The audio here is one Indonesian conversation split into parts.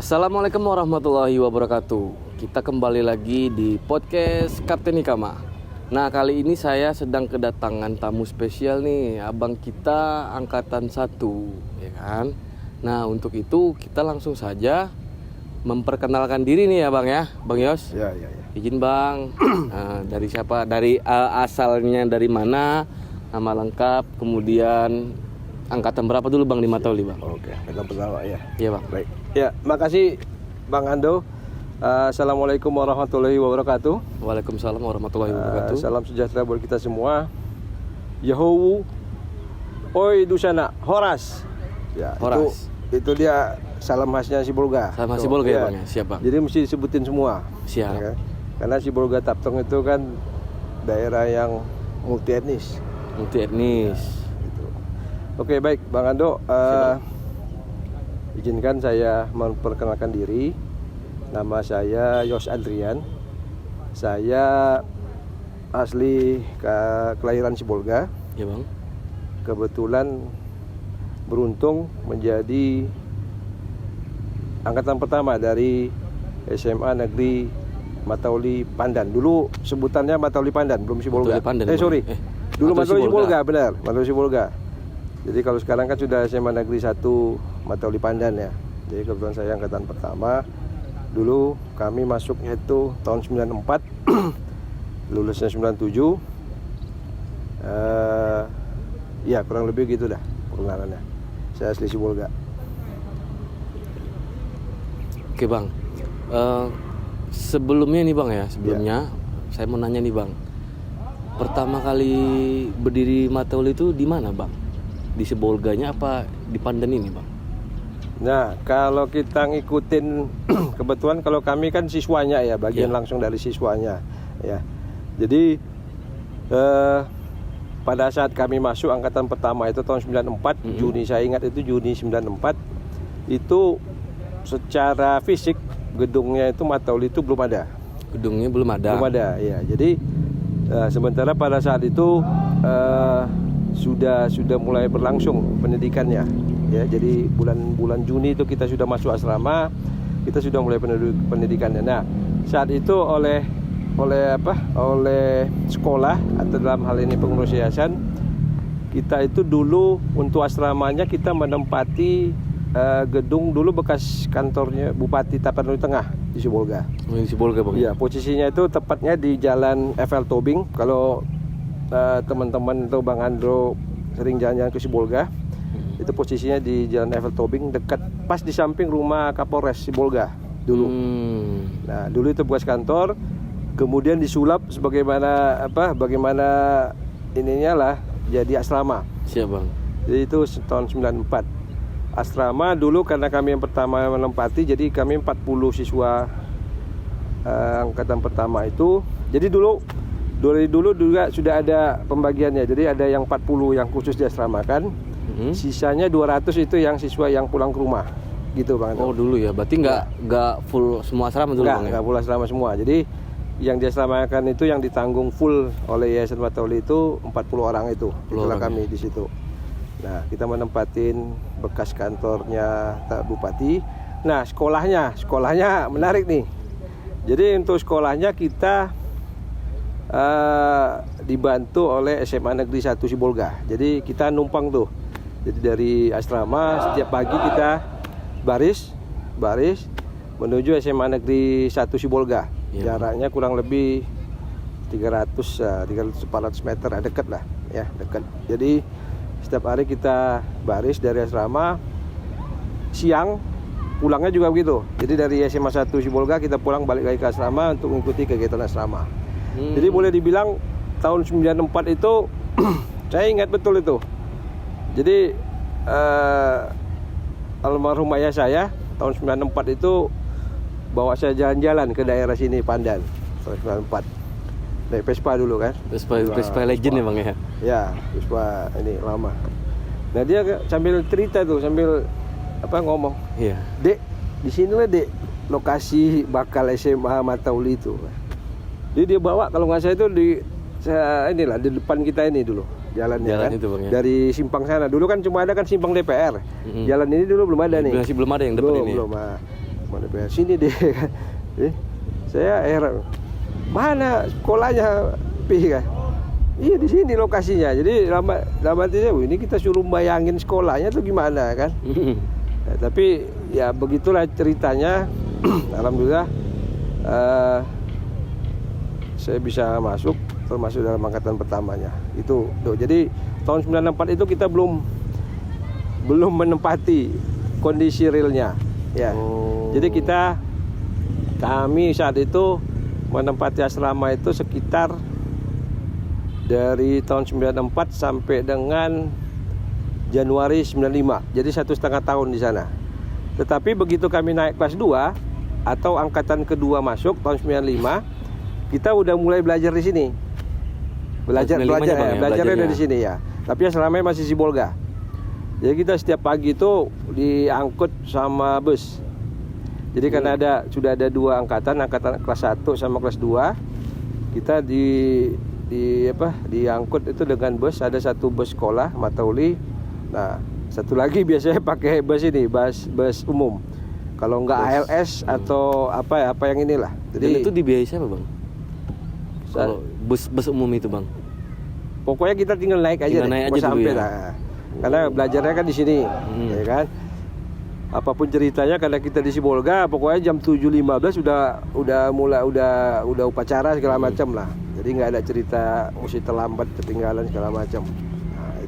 Assalamualaikum warahmatullahi wabarakatuh. Kita kembali lagi di podcast Kapten Ikama. Nah, kali ini saya sedang kedatangan tamu spesial nih, abang kita angkatan 1, ya kan? Nah, untuk itu kita langsung saja memperkenalkan diri nih ya Bang ya, Bang Yos. Ya. Izin Bang. Nah, dari siapa? Dari asalnya dari mana? Nama lengkap, kemudian angkatan berapa dulu Bang di Matauli Bang? Oke, kita pertama ya. Iya Bang. Baik. Ya, makasih Bang Ando. Assalamualaikum warahmatullahi wabarakatuh. Waalaikumsalam warahmatullahi wabarakatuh. Salam sejahtera buat kita semua. Yahowu, oi dusana, Horas. Ya, Horas. Itu dia salam khasnya Sibolga. Salam khas Sibolga ya Bang ya, siap Bang. Jadi mesti disebutin semua. Siap. Ya, karena Sibolga Taptong itu kan daerah yang multi etnis. Multi etnis. Gitu. Oke, baik Bang Ando. Izinkan saya memperkenalkan diri. Nama saya Yos Adrian. Saya asli kelahiran Sibolga. Ya Bang. Kebetulan beruntung menjadi angkatan pertama dari SMA Negeri Matauli Pandan. Dulu sebutannya Matauli Pandan, belum Sibolga. Matauli Pandan, Dulu Matauli Sibolga. Benar, Matauli Sibolga. Jadi kalau sekarang kan sudah SMA Negeri 1 Matauli Pandan ya. Jadi kebetulan saya angkatan pertama. Dulu kami masuknya itu tahun 94, lulusnya 97. Ya kurang lebih gitu dah perkenalannya. Saya asli Sibolga. Oke Bang. Sebelumnya nih Bang ya, saya mau nanya nih Bang. Pertama kali berdiri Matauli itu di mana Bang? Di Sibolganya apa di Pandan ini Bang? Nah, kalau kita ngikutin kebetulan kalau kami kan siswanya ya, bagian Ya. langsung dari siswanya ya. Jadi pada saat kami masuk angkatan pertama itu tahun 94, Juni, saya ingat itu Juni 94, itu secara fisik gedungnya itu Matauli itu belum ada. Gedungnya belum ada. Belum ada ya. Jadi sementara pada saat itu sudah mulai berlangsung pendidikannya ya. Jadi bulan Juni itu kita sudah masuk asrama, kita sudah mulai pendidikannya. Nah, saat itu oleh sekolah atau dalam hal ini pengurus yayasan, kita itu dulu untuk asramanya kita menempati gedung dulu bekas kantornya Bupati Tapanuli Tengah di Sibolga. Di Sibolga Bang. Iya, posisinya itu tepatnya di Jalan FL Tobing. Kalau teman-teman atau Bang Andro sering jalan-jalan ke Sibolga, itu posisinya di Jalan FL Tobing, dekat pas di samping rumah Kapolres Sibolga dulu. Nah, dulu itu bekas kantor, kemudian disulap bagaimana ininya lah jadi asrama. Siap Bang. Jadi itu tahun 94. Asrama dulu karena kami yang pertama menempati, jadi kami 40 siswa angkatan pertama itu. Jadi dulu juga sudah ada pembagiannya. Jadi ada yang 40 yang khusus diasramakan, sisanya 200 itu yang siswa yang pulang ke rumah. Gitu Bang. Oh dulu ya, berarti nggak full semua asrama dulu Bang ya? Nggak full asrama semua. Jadi yang diasramakan itu yang ditanggung full oleh Yayasan Matauli itu 40 orang itu. Itulah kami di situ. Nah, kita menempatin bekas kantornya Bupati. Nah, sekolahnya menarik nih. Jadi untuk sekolahnya kita dibantu oleh SMA Negeri 1 Sibolga. Jadi kita numpang tuh. Jadi dari asrama setiap pagi kita baris menuju SMA Negeri 1 Sibolga. Ya. Jaraknya kurang lebih 300-400 meter, dekat lah ya, dekat. Jadi setiap hari kita baris dari asrama, siang pulangnya juga begitu. Jadi dari SMA 1 Sibolga kita pulang balik lagi ke asrama untuk mengikuti kegiatan asrama. Jadi boleh dibilang tahun 94 itu saya ingat betul itu. Jadi almarhum ayah saya tahun 94 itu bawa saya jalan-jalan ke daerah sini Pandan tahun 94. Naik Vespa dulu kan. Vespa legend ya Bang ya? Ya, Vespa ini lama. Nah dia sambil cerita tuh, sambil ngomong. Iya. Dek, di sinilah Dek lokasi bakal SMA Matauli itu. Jadi dia bawa kalau nggak salah itu di depan kita ini dulu jalannya kan. Itu, Bang, ya? Dari simpang sana. Dulu kan cuma ada kan simpang DPR. Jalan ini dulu belum ada nih. Masih belum ada yang depan ini. Belum. mana bayar sini deh kan. Saya heran, mana sekolahnya Pi kan? Iya di sini lokasinya. Jadi dalam hati saya, ini kita suruh bayangin sekolahnya tuh gimana kan? Ya, tapi ya begitulah ceritanya. Alhamdulillah saya bisa masuk, termasuk dalam angkatan pertamanya. Itu tuh. Jadi tahun 94 itu kita belum menempati kondisi realnya. Ya. Jadi kami saat itu menempati asrama itu sekitar dari tahun 94 sampai dengan Januari 95. Jadi 1,5 tahun di sana. Tetapi begitu kami naik kelas 2 atau angkatan kedua masuk tahun 95, kita udah mulai belajar di sini. Belajarnya dari sini ya. Tapi asramanya masih Sibolga. Jadi kita setiap pagi itu diangkut sama bus. Jadi karena sudah ada 2 angkatan kelas 1 sama kelas 2, kita diangkut itu dengan bus. Ada 1 bus sekolah Matauli. Nah, 1 lagi biasanya pakai bus umum. Kalau enggak ALS atau apa yang inilah. Jadi dan itu dibiayai siapa, Bang? Kalau bus umum itu, Bang. Pokoknya kita tinggal naik aja sampai lah. Karena belajarnya kan di sini, ya kan. Apapun ceritanya karena kita di Sibolga, pokoknya jam 7.15 udah upacara segala macam lah. Jadi nggak ada cerita mesti terlambat, ketinggalan segala macam. Nah,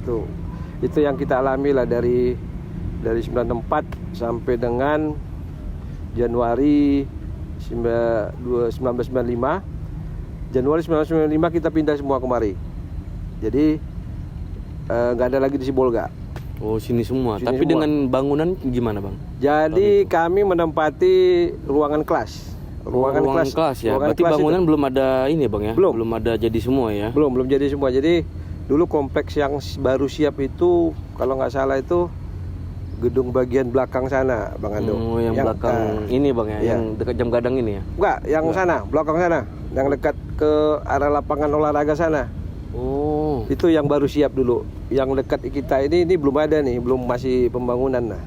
itu yang kita alami lah dari 94 sampai dengan Januari 1995. Januari 1995 kita pindah semua kemari. Jadi nggak ada lagi di Sibolga. Oh, sini semua. Tapi semua. Dengan bangunan gimana, Bang? Jadi kami menempati ruangan kelas. Ruangan kelas ya. Berarti bangunan itu belum ada ini, Bang ya? Belum ada jadi semua ya? Belum jadi semua. Jadi dulu kompleks yang baru siap itu kalau nggak salah itu gedung bagian belakang sana, Bang Ando. Oh, yang belakang ini, Bang ya, yang dekat Jam Gadang ini ya? Enggak, yang sana, belakang sana, yang dekat ke arah lapangan olahraga sana. Oh, itu yang baru siap dulu. Yang dekat kita ini belum ada nih, belum masih pembangunan lah.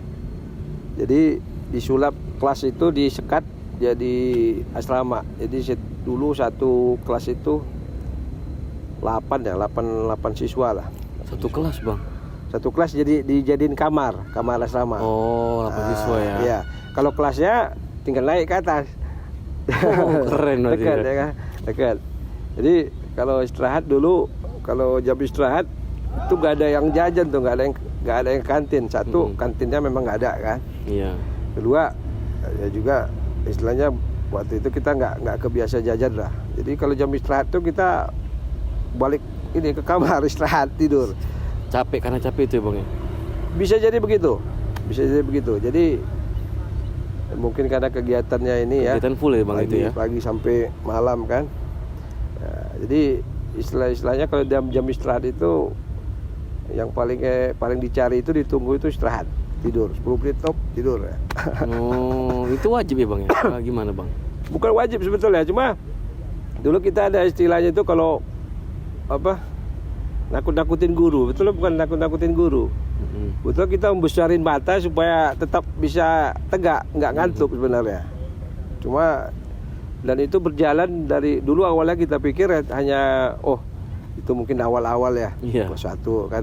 Jadi disulap kelas itu disekat jadi asrama. Jadi dulu satu kelas itu 8 siswa lah. Satu kelas, Bang? Satu kelas jadi dijadiin kamar asrama. Oh, 8 siswa ya. Iya. Kalau kelasnya tinggal naik ke atas. Oh, keren berarti. Dekat ya kan? Dekat. Jadi kalau istirahat dulu, kalau jam istirahat itu nggak ada yang jajan tuh, nggak ada yang kantin. Satu, kantinnya memang nggak ada kan. Iya. Kedua, ya juga istilahnya waktu itu kita nggak kebiasa jajan lah. Jadi kalau jam istirahat tuh kita balik ini ke kamar istirahat tidur. Capek karena capek itu ya, Bang ya. Bisa jadi begitu. Jadi mungkin karena kegiatannya ini kegiatan full ya, Bang, pagi, itu ya. Pagi sampai malam kan. Nah, jadi istilahnya kalau jam istirahat itu yang paling dicari itu ditunggu itu istirahat, tidur 10 menit top tidur ya. Oh, itu wajib ya, Bang ya? Gimana, Bang? Bukan wajib sebetulnya, cuma dulu kita ada istilahnya itu kalau nakut-nakutin guru. Betul bukan nakut-nakutin guru. Betul kita membesarin mata supaya tetap bisa tegak, nggak ngantuk sebenarnya. Cuma dan itu berjalan dari dulu. Awalnya kita pikir hanya itu mungkin awal-awal ya. Kelas 1 kan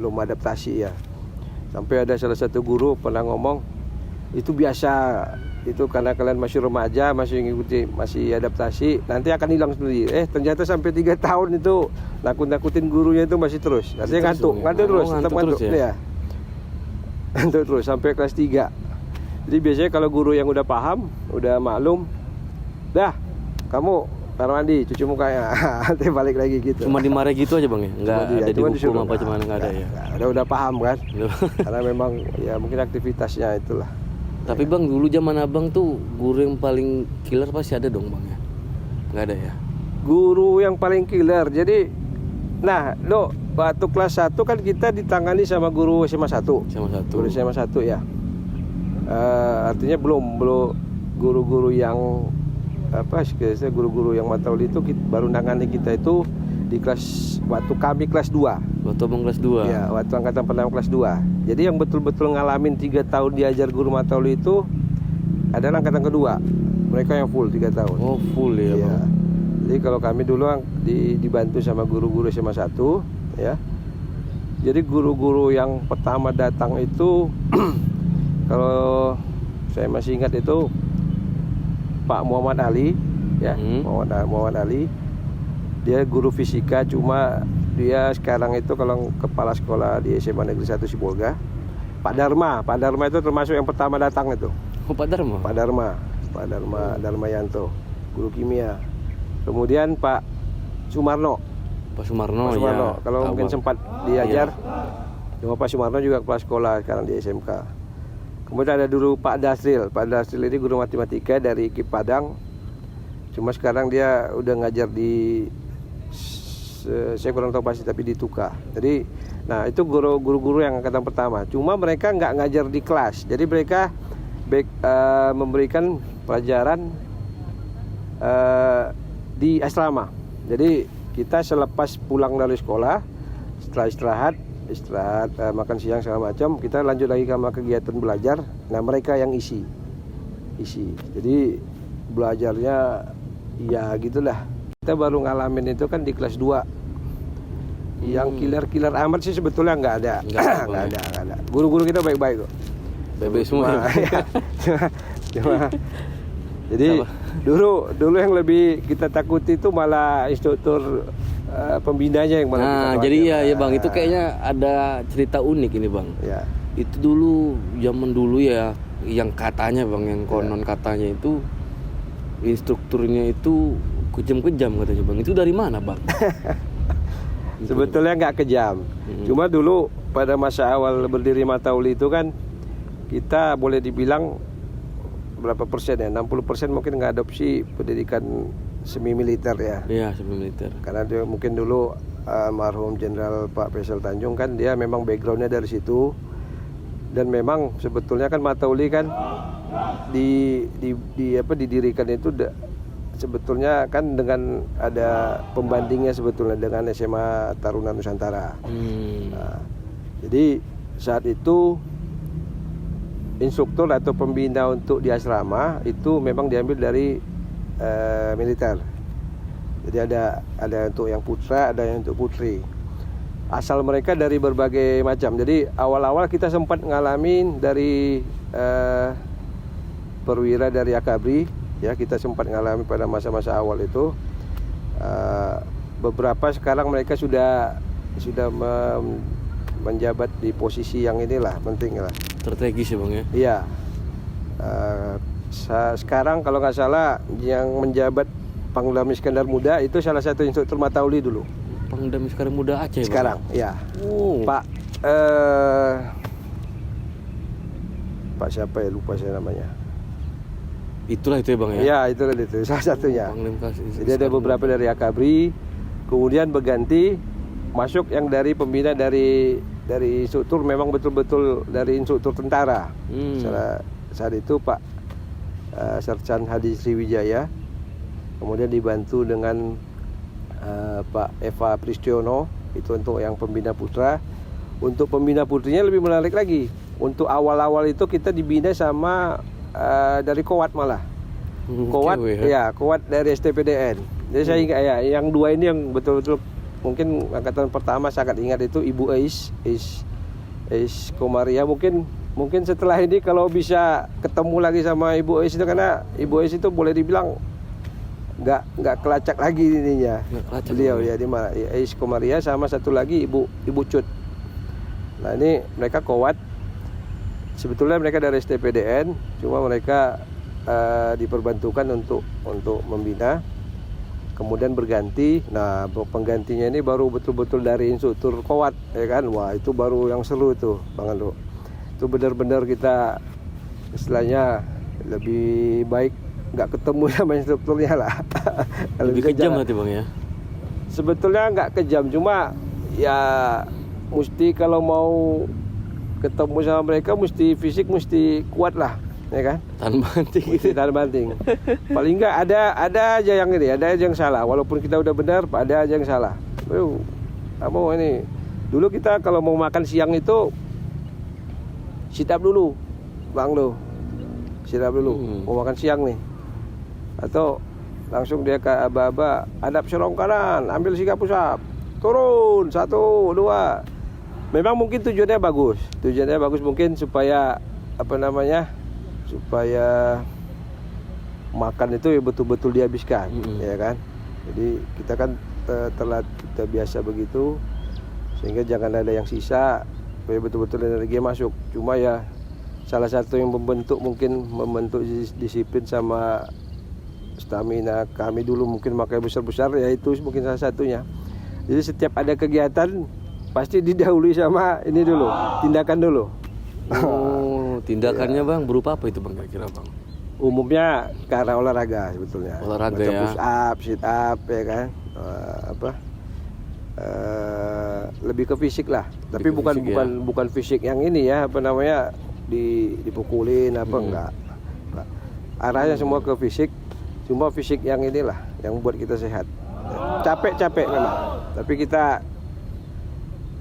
belum adaptasi ya. Sampai ada salah satu guru pernah ngomong, itu biasa, itu karena kalian masih remaja, masih adaptasi, nanti akan hilang sendiri. Ternyata sampai 3 tahun itu nakut-nakutin gurunya itu masih terus. Artinya ngantuk terus, tetap ngantuk ya. Ngantuk terus sampai kelas 3. Jadi biasanya kalau guru yang udah paham, udah maklum, dah kamu taruh mandi, cuci mukanya, nanti balik lagi gitu. Cuma dimarahi gitu aja, Bang ya? Nggak ada dihukum apa cuman nggak ada ya? Udah paham kan? Karena memang ya mungkin aktivitasnya itulah. Tapi Bang, dulu zaman Abang tuh guru yang paling killer pasti ada dong, Bang ya? Nggak ada ya? Guru yang paling killer, jadi waktu kelas 1 kan kita ditangani sama guru SMA 1. Guru SMA 1 ya. Artinya belum guru-guru yang guru-guru yang Matauli itu baru nangani kita itu di waktu kami kelas 2. Waktu Abang kelas 2? Ya, waktu angkatan pertama kelas 2. Jadi yang betul-betul ngalamin 3 tahun diajar guru Matauli itu adalah angkatan kedua. Mereka yang full 3 tahun. Oh, full ya, Iya. Bang. Jadi kalau kami dulu dibantu sama guru-guru SMA 1 ya. Jadi guru-guru yang pertama datang itu kalau saya masih ingat itu Pak Muhammad Ali ya, Muhammad Ali. Dia guru fisika, cuma dia sekarang itu kalau kepala sekolah di SMA Negeri 1 Sibolga. Pak Dharma itu termasuk yang pertama datang itu. Oh, Pak Dharma. Pak Darmayanto, guru kimia. Kemudian Pak Sumarno. Pak Sumarno, Ya. Kalau mungkin sempat diajar. Iya. Cuma Pak Sumarno juga kepala sekolah sekarang di SMK. Kemudian ada dulu Pak Dasril. Pak Dasril ini guru matematika dari KIP Padang. Cuma sekarang dia udah ngajar di saya kurang tahu pasti, tapi di Tuka. Jadi, nah itu guru-guru yang angkatan pertama. Cuma mereka nggak ngajar di kelas. Jadi mereka memberikan pelajaran di asrama. Jadi kita selepas pulang dari sekolah, setelah istirahat makan siang segala macam, kita lanjut lagi sama kegiatan belajar. Nah mereka yang isi. Jadi belajarnya ya gitulah. Kita baru ngalamin itu kan di kelas 2. Yang killer amat sih sebetulnya nggak ada. Nggak ada. Guru-guru kita baik-baik kok. Baik-baik semua. Cuma jadi dulu yang lebih kita takuti itu malah instruktur pembinanya yang malah kita jadi khawatir. ya Bang, itu kayaknya ada cerita unik ini Bang. Ya. Itu dulu zaman dulu ya, yang katanya Bang, yang konon katanya itu instrukturnya itu kejam-kejam katanya Bang. Itu dari mana Bang? Sebetulnya nggak kejam. Cuma dulu pada masa awal berdiri Matauli itu kan kita boleh dibilang berapa persen ya, 60% mungkin ngadopsi pendidikan semi militer ya. Iya, semi militer. Karena dia mungkin dulu almarhum Jenderal Pak Faisal Tanjung kan dia memang backgroundnya dari situ. Dan memang sebetulnya kan Matauli kan didirikan itu sebetulnya kan dengan ada pembandingnya sebetulnya dengan SMA Taruna Nusantara. Nah, jadi saat itu instruktur atau pembina untuk di asrama itu memang diambil dari militer. Jadi ada untuk yang putra, ada yang untuk putri. Asal mereka dari berbagai macam. Jadi awal-awal kita sempat ngalamin dari perwira dari Akabri, ya kita sempat ngalami pada masa-masa awal itu. Beberapa sekarang mereka sudah menjabat di posisi yang inilah penting lah. Strategis ya Bang ya? Iya. Sekarang kalau nggak salah yang menjabat Pangdam Iskandar Muda itu salah satu instruktur Matauli dulu. Pangdam Iskandar Muda Aceh Sekarang, Bang? ya. Oh. Pak siapa ya, lupa saya namanya. Itulah itu ya Bang ya? Iya, itulah itu salah satunya. Jadi ada beberapa dari Akabri, kemudian berganti masuk yang dari pembina dari instruktur memang betul-betul dari instruktur tentara. Saat itu Pak Sersan Hadi Sriwijaya, kemudian dibantu dengan Pak Eva Pristiono itu untuk yang pembina putra. Untuk pembina putrinya lebih menarik lagi. Untuk awal-awal itu kita dibina sama dari Kowat malah. Kowat Kowat dari STPDN. Jadi saya ingat ya, yang dua ini yang betul-betul mungkin angkatan pertama sangat ingat itu Ibu Ais Komaria. Mungkin setelah ini kalau bisa ketemu lagi sama Ibu Ais itu, karena Ibu Ais itu boleh dibilang nggak kelacak lagi ininya. Beliau ya di mana? Ais Komaria sama satu lagi Ibu Cut. Nah ini mereka Kowat. Sebetulnya mereka dari STPDN, cuma mereka diperbantukan untuk membina. Kemudian berganti. Nah, penggantinya ini baru betul-betul dari instruktur Kowat, ya kan? Wah, itu baru yang seru itu, Bang Andro. Itu benar-benar kita istilahnya lebih baik nggak ketemu sama instrukturnya lah. Lebih kejam nanti Bang ya? Sebetulnya nggak kejam, cuma ya mesti kalau mau ketemu sama mereka mesti fisik mesti kuat lah, ya kan? Tahan banting. Paling nggak ada aja yang ini, ada aja yang salah. Walaupun kita udah benar, ada aja yang salah. Kamu ini dulu kita kalau mau makan siang itu sit up dulu, Bang lo. istirahat dulu, mau makan siang nih. Atau langsung dia ke aba-aba, hadap serong kanan, ambil sikap pusap, turun 1, 2. Memang mungkin tujuannya bagus mungkin supaya supaya makan itu ya betul-betul dihabiskan, ya kan. Jadi kita kan telat, kita biasa begitu, sehingga jangan ada yang sisa, supaya betul-betul energi masuk. Cuma ya salah satu yang membentuk disiplin sama stamina kami dulu mungkin makanya besar-besar, ya itu mungkin salah satunya. Jadi setiap ada kegiatan pasti didahului sama ini dulu, tindakan dulu. Oh, tindakannya Bang berupa apa itu Bang kira-kira Bang? Umumnya ke arah olahraga sebetulnya. Olahraga macam ya. Push up, sit up, ya kan. Lebih ke fisik lah. Tapi bukan fisik yang ini ya, dipukulin enggak. Arahnya semua ke fisik. Cuma fisik yang inilah yang buat kita sehat. Capek memang. Tapi kita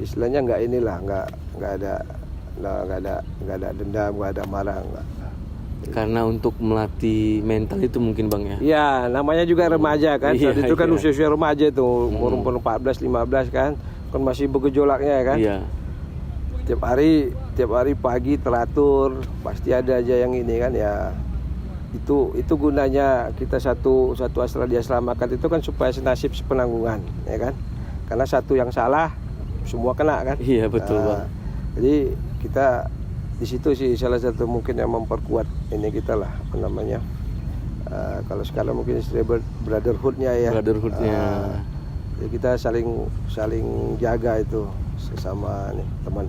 istilahnya enggak ada dendam, enggak ada marah, enggak. Karena untuk melatih mental itu mungkin Bang ya. Iya, namanya juga remaja kan. Iya, Saat itu kan iya. usia remaja itu, umur 14, 15 kan masih bergejolaknya kan. Iya. Tiap hari pagi teratur, pasti ada aja yang ini kan ya. Itu gunanya kita satu astra diasramakan itu kan supaya senasib sepenanggungan, ya kan. Karena satu yang salah semua kena kan. Iya betul Bang. Jadi kita di situ sih salah satu mungkin yang memperkuat ini kita lah kalau sekarang mungkin istilah brotherhoodnya ya. Brotherhoodnya. Jadi kita saling jaga itu sesama nih teman.